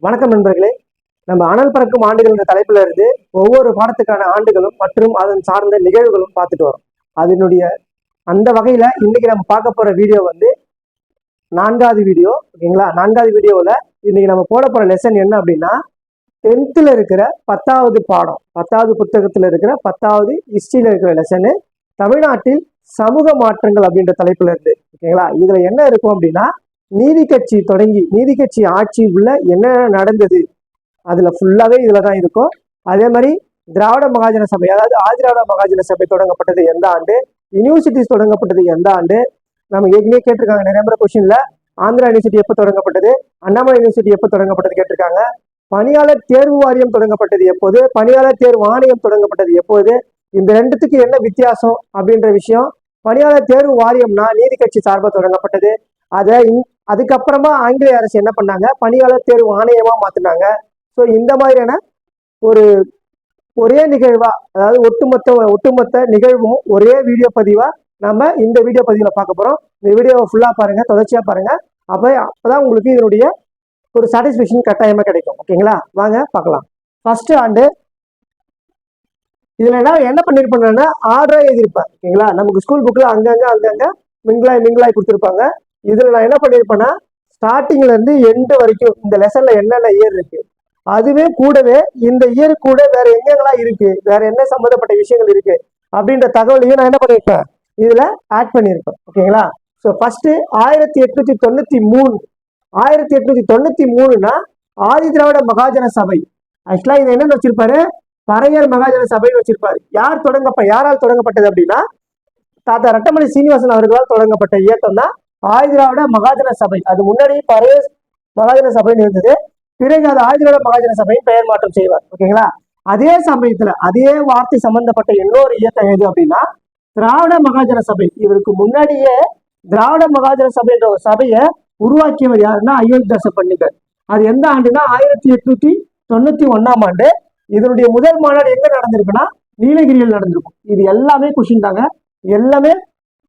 வணக்கம் நண்பர்களே. நம்ம அனல் பறக்கும் ஆண்டுகள் என்ற தலைப்புல இருந்து ஒவ்வொரு பாடத்துக்கான ஆண்டுகளும் மற்றும் அதன் சார்ந்த நிகழ்வுகளும் பார்த்துட்டு வரோம். அதனுடைய அந்த வகையில இன்னைக்கு நம்ம பார்க்க போற வீடியோ வந்து 4வது வீடியோ. ஓகேங்களா? 4வது வீடியோவில் இன்னைக்கு நம்ம போட போற லெசன் என்ன அப்படின்னா 10th இருக்கிற 10வது பாடம், 10வது புத்தகத்துல இருக்கிற 10வது ஹிஸ்டரியில இருக்கிற லெசனு தமிழ்நாட்டில் சமூக மாற்றங்கள் அப்படின்ற தலைப்புல இருந்து. ஓகேங்களா? இதுல என்ன இருக்கும் அப்படின்னா நீதி கட்சி தொடங்கி நீதி கட்சி ஆட்சி உள்ள என்ன நடந்தது அதுல ஃபுல்லாவே இதுலதான் இருக்கும். அதே மாதிரி திராவிட மகாஜன சபை, அதாவது ஆதிராவிட மகாஜன சபை தொடங்கப்பட்டது எந்த ஆண்டு, யூனிவர்சிட்டிஸ் தொடங்கப்பட்டது எந்த ஆண்டு, நம்ம ஏற்கனவே கேட்டிருக்காங்க நிறைய முறை கொஸ்டின்ல. ஆந்திரா யூனிவர்சிட்டி எப்போ தொடங்கப்பட்டது, அண்ணாமலை யூனிவர்சிட்டி எப்போ தொடங்கப்பட்டது கேட்டிருக்காங்க. பணியாளர் தேர்வு வாரியம் தொடங்கப்பட்டது எப்போது, பணியாளர் தேர்வு ஆணையம் தொடங்கப்பட்டது எப்போது, இந்த ரெண்டுத்துக்கு என்ன வித்தியாசம் அப்படின்ற விஷயம். பணியாளர் தேர்வு வாரியம்னா நீதி கட்சி சார்பாக தொடங்கப்பட்டது. அதுக்கப்புறமா ஆங்கிலேய அரசு என்ன பண்ணாங்க, பணியாளர் தேர்வு ஆணையமா மாத்தினாங்க. ஸோ இந்த மாதிரியான ஒரே நிகழ்வா, அதாவது ஒட்டுமொத்த நிகழ்வும் ஒரே வீடியோ பதிவா நம்ம இந்த வீடியோ பதிவுல பார்க்க போறோம். இந்த வீடியோவை ஃபுல்லா பாருங்க, தொடர்ச்சியா பாருங்க. அப்பதான் உங்களுக்கு இதனுடைய ஒரு சாட்டிஸ்பேக்ஷன் கட்டாயமா கிடைக்கும். ஓகேங்களா? வாங்க பார்க்கலாம். ஃபர்ஸ்ட் ஆண்டு இதுல என்ன பண்ணிருப்பேன்னா ஆர்டரா எழுதியிருப்பேன். ஓகேங்களா? நமக்கு ஸ்கூல் புக்ல அங்கங்க மிங்கலாய் கொடுத்துருப்பாங்க. இதுல நான் என்ன பண்ணிருப்பேன்னா ஸ்டார்டிங்ல இருந்து எண்டு வரைக்கும் இந்த லெசன்ல என்னென்ன இயர் இருக்கு, அதுவே கூடவே இந்த இயர் கூட வேற எங்கெங்கெல்லாம் இருக்கு, வேற என்ன சம்பந்தப்பட்ட விஷயங்கள் இருக்கு அப்படின்ற தகவலையும் நான் என்ன பண்ணிருப்பேன் இதுல ஆட் பண்ணியிருப்பேன். ஓகேங்களா? So first 1893. 1893னா ஆதி திராவிட மகாஜன சபை. ஆக்சுவலா இது என்னன்னு வச்சிருப்பாரு, பறையர் மகாஜன சபைன்னு வச்சிருப்பாரு. யாரால் தொடங்கப்பட்டது அப்படின்னா தாத்தா ரட்டமணி சீனிவாசன் அவர்களால் தொடங்கப்பட்ட இயக்கம் தான் ஆதி திராவிட மகாஜன சபை. அது முன்னாடி பறையர் மகாஜன சபைன்னு இருந்தது, பிறகு அது ஆதி திராவிட மகாஜன சபையின் பெயர் மாற்றம் செய்வார். ஓகேங்களா? அதே சமயத்துல அதே வார்த்தை சம்பந்தப்பட்ட இன்னொரு இயக்கம் எது அப்படின்னா திராவிட மகாஜன சபை. இவருக்கு முன்னாடியே திராவிட மகாஜன சபைன்ற ஒரு சபையை உருவாக்கியவர் யாருன்னா அயோத்திதாச பண்டிதர். அது எந்த ஆண்டுனா 1891ஆம் ஆண்டு. இதனுடைய முதல் மாநாடு எங்க நடந்திருக்குன்னா நீலகிரியில் நடந்திருக்கும். இது எல்லாமே கொஸ்டின் தாங்க, எல்லாமே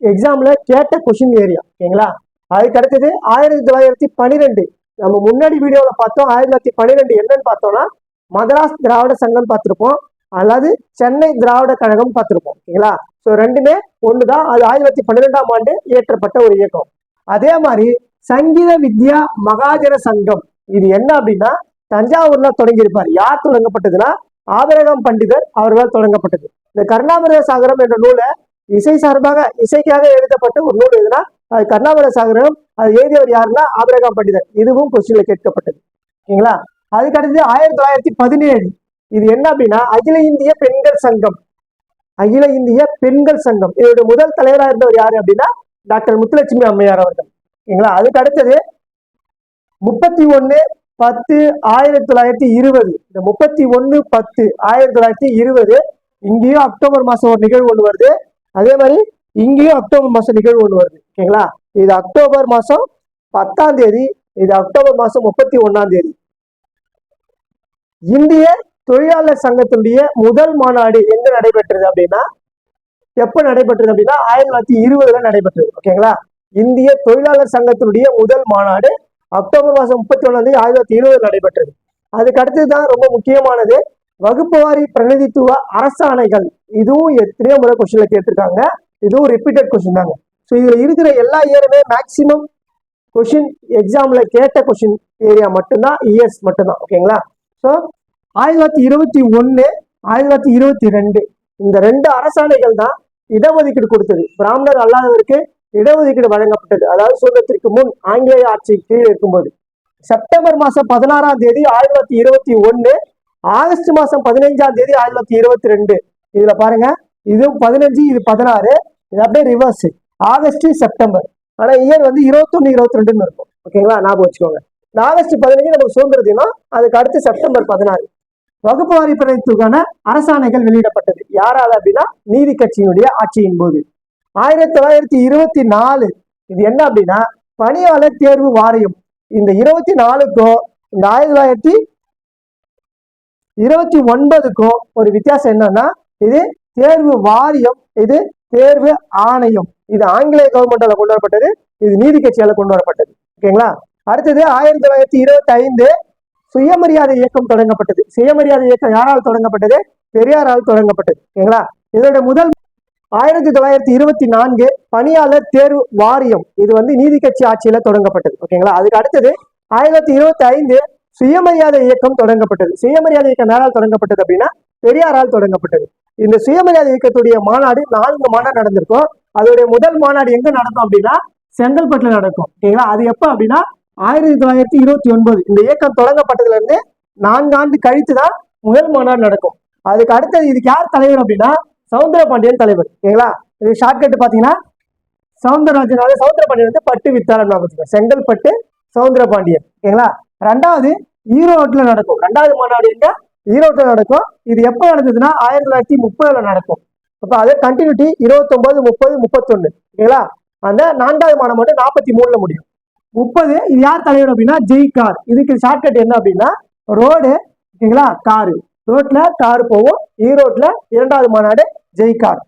எக்ஸாம்ல கேட்ட கொஸ்டின் ஏரியா. ஓகேங்களா? அதுக்கு அடுத்தது 1912. நம்ம முன்னாடி வீடியோல பார்த்தோம் 1912 என்னன்னு பார்த்தோம்னா மதராஸ் திராவிட சங்கம் பார்த்திருப்போம், அல்லது சென்னை திராவிட கழகம் பார்த்திருப்போம். ஓகேங்களா? ஸோ ரெண்டுமே ஒண்ணுதான். அது 1912ஆம் ஆண்டு இயற்றப்பட்ட ஒரு இயக்கம். அதே மாதிரி சங்கீத வித்யா மகாஜன சங்கம், இது என்ன அப்படின்னா தஞ்சாவூர்ல தொடங்கியிருப்பார். யார் தொடங்கப்பட்டதுன்னா ஆபிரகாம் பண்டிதர் அவர்களால் தொடங்கப்பட்டது. இந்த கருணாமிரத சாகரம் என்ற நூலை இசைக்காக எழுதப்பட்ட ஒரு நூல் எதுனா அது கருணாமிரத சாகரம். அது எழுதியவர் யாருன்னா ஆபிரகாம் பண்டிதர். இதுவும் கொஸ்டின்ல கேட்கப்பட்டது. ஓகேங்களா? அதுக்கு அடுத்தது 1917. இது என்ன அப்படின்னா அகில இந்திய பெண்கள் சங்கம். அகில இந்திய பெண்கள் சங்கம் இதோட முதல் தலைவராக இருந்தவர் யாரு அப்படின்னா டாக்டர் முத்துலட்சுமி அம்மையார் அவர்கள். ஓகேங்களா? அதுக்கு அடுத்தது 31/10/1920. இந்த 31/10/1920 இங்கேயும் அக்டோபர் மாசம் ஒரு நிகழ்வு ஒன்று வருது, அதே மாதிரி இங்கேயும் அக்டோபர் மாசம் நிகழ்வு ஒன்று வருது. ஓகேங்களா? இது அக்டோபர் மாசம் 10ஆம் தேதி, இது அக்டோபர் மாசம் 31ஆம் தேதி. இந்திய தொழிலாளர் சங்கத்தினுடைய முதல் மாநாடு எங்க நடைபெற்றது அப்படின்னா எப்ப நடைபெற்றது அப்படின்னா 1920 நடைபெற்றது. ஓகேங்களா? இந்திய தொழிலாளர் சங்கத்தினுடைய முதல் மாநாடு அக்டோபர் மாசம் 31ஆம் தேதி 1920 நடைபெற்றது. அதுக்கு அடுத்ததுதான் ரொம்ப முக்கியமானது வகுப்பு வாரி பிரதிநிதித்துவ அரசாணைகள். இதுவும் எத்தனையோ முறை கொஸ்டின்ல கேட்டிருக்காங்க, இதுவும் ரிப்பீட்டட் கொஸ்டின் தாங்க. ஸோ இதுல இருக்கிற எல்லா இயருமே மேக்சிமம் கொஸ்டின் எக்ஸாம்ல கேட்ட கொஸ்டின் ஏரியா மட்டும்தான், இயர்ஸ் மட்டும்தான். ஓகேங்களா? ஸோ 1921 1922 இந்த ரெண்டு அரசாணைகள் தான் இடஒதுக்கீடு கொடுத்தது. பிராமணர் அல்லாதவருக்கு இடஒதுக்கீடு வழங்கப்பட்டது, அதாவது சுதந்திரத்திற்கு முன் ஆங்கிலேய ஆட்சி கீழ் இருக்கும்போது. செப்டம்பர் மாசம் 16ஆம் தேதி 1921, ஆகஸ்ட் மாசம் 15ஆம் தேதி 1922. இதுல பாருங்க, இது 15, இது 16, இது அப்படியே ரிவர்ஸ், ஆகஸ்ட் செப்டம்பர். ஆனா இயர் வந்து 21 22 இருக்கும். ஓகேங்களா? ஞாபகம் வச்சுக்கோங்க. இந்த ஆகஸ்ட் 15 நமக்கு சுதந்திர தினம், அதுக்கு அடுத்து செப்டம்பர் 16 வகுப்பு வாரி பிரதிநிதித்துவக்கான அரசாணைகள் வெளியிடப்பட்டது. யாரால அப்படின்னா நீதி கட்சியினுடைய ஆட்சியின் போது. 1924 இது என்ன அப்படின்னா பணியாளர் தேர்வு வாரியம். இந்த 24க்கும் இந்த 1929க்கும் ஒரு வித்தியாசம் என்னன்னா இது தேர்வு வாரியம், இது தேர்வு ஆணையம். இது ஆங்கிலேய கவர்மெண்டால கொண்டு வரப்பட்டது, இது நீதி கட்சியால கொண்டு வரப்பட்டது. ஓகேங்களா? அடுத்தது 1925 சுயமரியாதை இயக்கம் தொடங்கப்பட்டது. சுயமரியாதை இயக்கம் யாரால் தொடங்கப்பட்டது? பெரியாரால் தொடங்கப்பட்டது. ஓகேங்களா? இதோட முதல் 1924 பணியாளர் தேர்வு வாரியம், இது வந்து நீதி கட்சி ஆட்சியில தொடங்கப்பட்டது. ஓகேங்களா? அதுக்கு அடுத்தது 1925 சுயமரியாதை இயக்கம் தொடங்கப்பட்டது. சுயமரியாதை இயக்கம் யாரால் தொடங்கப்பட்டது அப்படின்னா பெரியாரால் தொடங்கப்பட்டது. இந்த சுயமரியாதை இயக்கத்துடைய மாநாடு 4 மாநாடு நடந்திருக்கும். அதோடைய முதல் மாநாடு எங்க நடக்கும் அப்படின்னா செங்கல்பட்டுல நடக்கும். ஓகேங்களா? அது எப்ப அப்படின்னா 1929. இந்த இயக்கம் தொடங்கப்பட்டதுல இருந்து 4 ஆண்டு கழித்து தான் முதல் மாநாடு நடக்கும். அதுக்கு அடுத்தது இதுக்கு யார் தலைவர் அப்படின்னா சவுந்தரபாண்டியன் தலைவர். ஓகேங்களா? இது ஷார்ட்கட் பாத்தீங்கன்னா சவுந்தரராஜன். சவுந்தரபாண்டியன் வந்து பட்டு வித்தாளர். செங்கல்பட்டு சவுந்தரபாண்டியன். ஓகேங்களா? ரெண்டாவது ஈரோட்ல நடக்கும். ரெண்டாவது மாநாடு எங்க? ஈரோட்ல நடக்கும். இது எப்ப நடந்ததுன்னா 1930 நடக்கும். அப்ப அதே கண்டினியூட்டி 29, 30, 31. ஓகேங்களா? அந்த 4வது மாநாடு மட்டும் 43 முடியும். 30 இது யார் தலைவர் அப்படின்னா ஜெய்கார். இதுக்கு ஷார்ட்கட் என்ன அப்படின்னா ரோடு. ஓகேங்களா? காரு, ரோட்ல கார் போகும். ஈரோட்ல 2வது மாநாடு ஜெய்கார்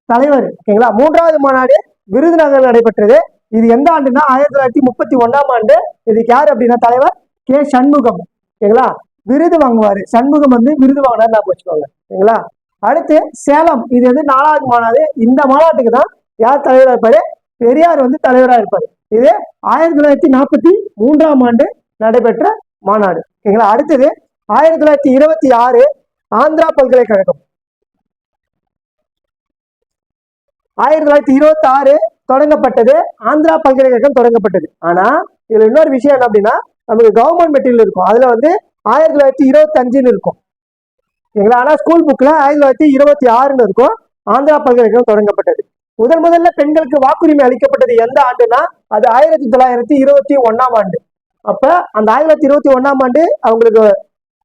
தலைவர். ஓகேங்களா? 3வது மாநாடு விருதுநகர் நடைபெற்றது. இது எந்த ஆண்டுன்னா 1931 ஆண்டு. இதுக்கு யார் அப்படின்னா தலைவர் கே சண்முகம். ஓகேங்களா? விருது வாங்குவாரு. சண்முகம் வந்து விருது வாங்கினார் வச்சுக்கோங்க. ஓகேங்களா? அடுத்து சேலம், இது வந்து 4வது மாநாடு. இந்த மாநாட்டுக்கு தான் யார் தலைவராக இருப்பாரு? பெரியார் வந்து தலைவராக இருப்பாரு. இது 1943 ஆண்டு நடைபெற்ற மாநாடு. ஓகேங்களா? அடுத்தது 1926 ஆந்திரா பல்கலைக்கழகம். 1926 தொடங்கப்பட்டது. ஆந்திரா பல்கலைக்கழகம் தொடங்கப்பட்டது. ஆனா இதுல இன்னொரு விஷயம் என்ன அப்படின்னா நமக்கு கவர்மெண்ட் மெட்டீரியல் இருக்கும். அதுல வந்து 1925 இருக்கும். ஓகேங்களா? ஆனா ஸ்கூல் புக்ல 1926 இருக்கும். ஆந்திரா பல்கலைக்கழகம் தொடங்கப்பட்டது. முதல்ல பெண்களுக்கு வாக்குரிமை அளிக்கப்பட்டது எந்த ஆண்டுனா அது 1921 ஆண்டு. அப்ப அந்த 1921 ஆண்டு அவங்களுக்கு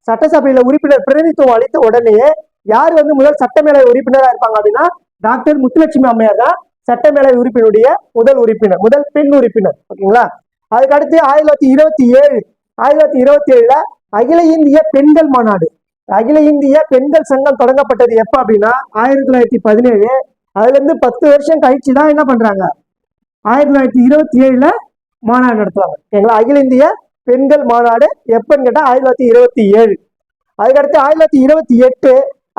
சட்டசபையில உறுப்பினர் பிரதிநிதித்துவம் அளித்த உடனேயே யார் வந்து முதல் சட்டமேலவை உறுப்பினராக இருப்பாங்க அப்படின்னா டாக்டர் முத்துலட்சுமி அம்மையார் தான் சட்டமேலவை உறுப்பினருடைய முதல் உறுப்பினர், முதல் பெண் உறுப்பினர். ஓகேங்களா? அதுக்கு அடுத்து 1927 அகில இந்திய பெண்கள் மாநாடு. அகில இந்திய பெண்கள் சங்கம் தொடங்கப்பட்டது எப்ப அப்படின்னா 1917. அதுல இருந்து 10 வருஷம் கழிச்சு தான் என்ன பண்றாங்க 1927 மாநாடு நடத்துவாங்க. ஓகேங்களா? அகில இந்திய பெண்கள் மாநாடு எப்பன்னு கேட்டா 1927. அதுக்கடுத்து 1928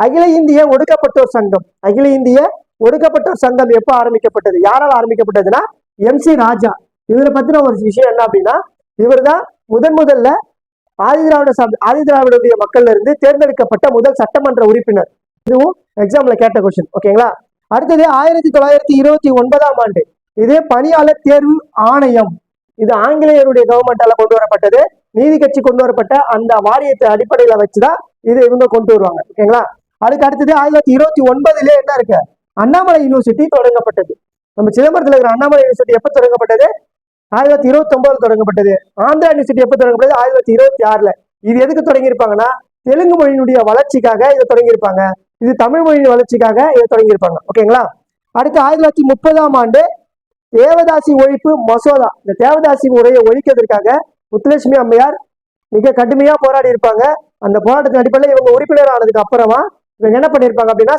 அகில இந்திய ஒடுக்கப்பட்டோர் சங்கம். அகில இந்திய ஒடுக்கப்பட்டோர் சங்கம் எப்ப ஆரம்பிக்கப்பட்டது? யாரால் ஆரம்பிக்கப்பட்டதுன்னா MC ராஜா. இவரை பத்தின ஒரு விஷயம் என்ன அப்படின்னா இவர் தான் முதல்ல ஆதிதிராவிடைய மக்கள்ல இருந்து தேர்ந்தெடுக்கப்பட்ட முதல் சட்டமன்ற உறுப்பினர். இதுவும் எக்ஸாம்ல கேட்ட கொஸ்டின். ஓகேங்களா? அடுத்தது 1929 ஆண்டு இது பணியாளர் தேர்வு ஆணையம். இது ஆங்கிலேயருடைய கவர்மெண்டால கொண்டு வரப்பட்டது. நீதி கட்சி கொண்டு வரப்பட்ட அந்த வாரியத்தை அடிப்படையில வச்சுதான் இது இவங்க கொண்டு வருவாங்க. ஓகேங்களா? அதுக்கு அடுத்தது 1929 என்ன இருக்கு? அண்ணாமலை யூனிவர்சிட்டி தொடங்கப்பட்டது. நம்ம சிதம்பரத்தில் இருக்கிற அண்ணாமலை யூனிவர்சிட்டி எப்ப தொடங்கப்பட்டது? 1929 தொடங்கப்பட்டது. ஆந்திரா யூனிவர்சிட்டி எப்ப தொடங்கப்பட்டது? 1926. இது எதுக்கு தொடங்கியிருப்பாங்கன்னா தெலுங்கு மொழியினுடைய வளர்ச்சிக்காக இதை தொடங்கியிருப்பாங்க. இது தமிழ் மொழியின் வளர்ச்சிக்காக இதை தொடங்கியிருப்பாங்க. ஓகேங்களா? அடுத்து 1930 ஆண்டு தேவதாசி ஒழிப்பு மசோதா. இந்த தேவதாசி முறையை ஒழிக்கிறதுக்காக முத்துலட்சுமி அம்மையார் மிக கடுமையா போராடி இருப்பாங்க. அந்த போராட்டத்தின் அடிப்படையில் இவங்க உறுப்பினர் ஆனதுக்கு அப்புறமா இவங்க என்ன பண்ணிருப்பாங்க அப்படின்னா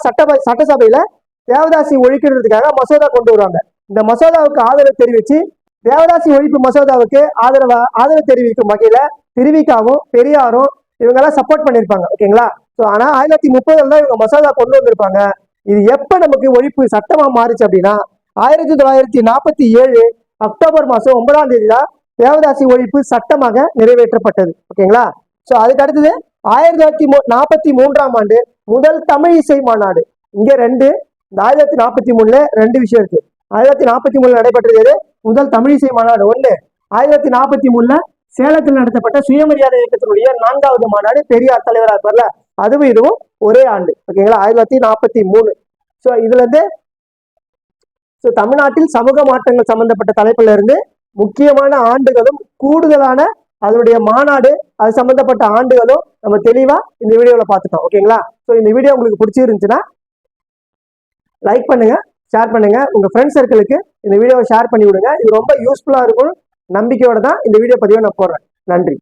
சட்டசபையில தேவதாசி ஒழிக்கிறதுக்காக மசோதா கொண்டு வருவாங்க. இந்த மசோதாவுக்கு ஆதரவு தெரிவிச்சு தேவதாசி ஒழிப்பு மசோதாவுக்கு ஆதரவு தெரிவிக்கும் வகையில திருவிக்காவும் பெரியாரும் இவங்க எல்லாம் சப்போர்ட் பண்ணிருப்பாங்க. ஓகேங்களா? ஆனா 1930 தான் இவங்க மசோதா கொண்டு வந்திருப்பாங்க. இது எப்ப நமக்கு ஒழிப்பு சட்டமா மாறுச்சு அப்படின்னா 1947 அக்டோபர் மாசம் 9ஆம் தேதி தான் தேவதாசி ஒழிப்பு சட்டமாக நிறைவேற்றப்பட்டது. ஓகேங்களா? அதுக்கு அடுத்தது 1943 ஆண்டு முதல் தமிழ் இசை மாநாடு. இங்க 1943 2 விஷயம் இருக்கு. 1943 நடைபெற்றது முதல் தமிழ் இசை மாநாடு ஒண்ணு. 1943 சேலத்தில் நடத்தப்பட்ட சுயமரியாதை இயக்கத்தினுடைய 4வது மாநாடு பெரியார் தலைவராக இருப்பார்ல, அதுவும் இதுவும் ஒரே ஆண்டு. ஓகேங்களா? 1943. இதுல இருந்து தமிழ்நாட்டில் சமூக மாற்றங்கள் சம்பந்தப்பட்ட தலைப்புல இருந்து முக்கியமான ஆண்டுகளும் கூடுதலான அதனுடைய மாநாடு அது சம்பந்தப்பட்ட ஆண்டுகளும் நம்ம தெளிவா இந்த வீடியோல பார்த்துட்டோம். ஓகேங்களா? இந்த வீடியோ உங்களுக்கு பிடிச்சிருந்துச்சுன்னா லைக் பண்ணுங்க, ஷேர் பண்ணுங்க, உங்க ஃப்ரெண்ட்ஸ் சர்க்கிளுக்கு இந்த வீடியோவை ஷேர் பண்ணி விடுங்க. இது ரொம்ப யூஸ்ஃபுல்லா இருக்கும் நம்பிக்கையோட தான் இந்த வீடியோ பதிவை நான் போடுறேன். நன்றி.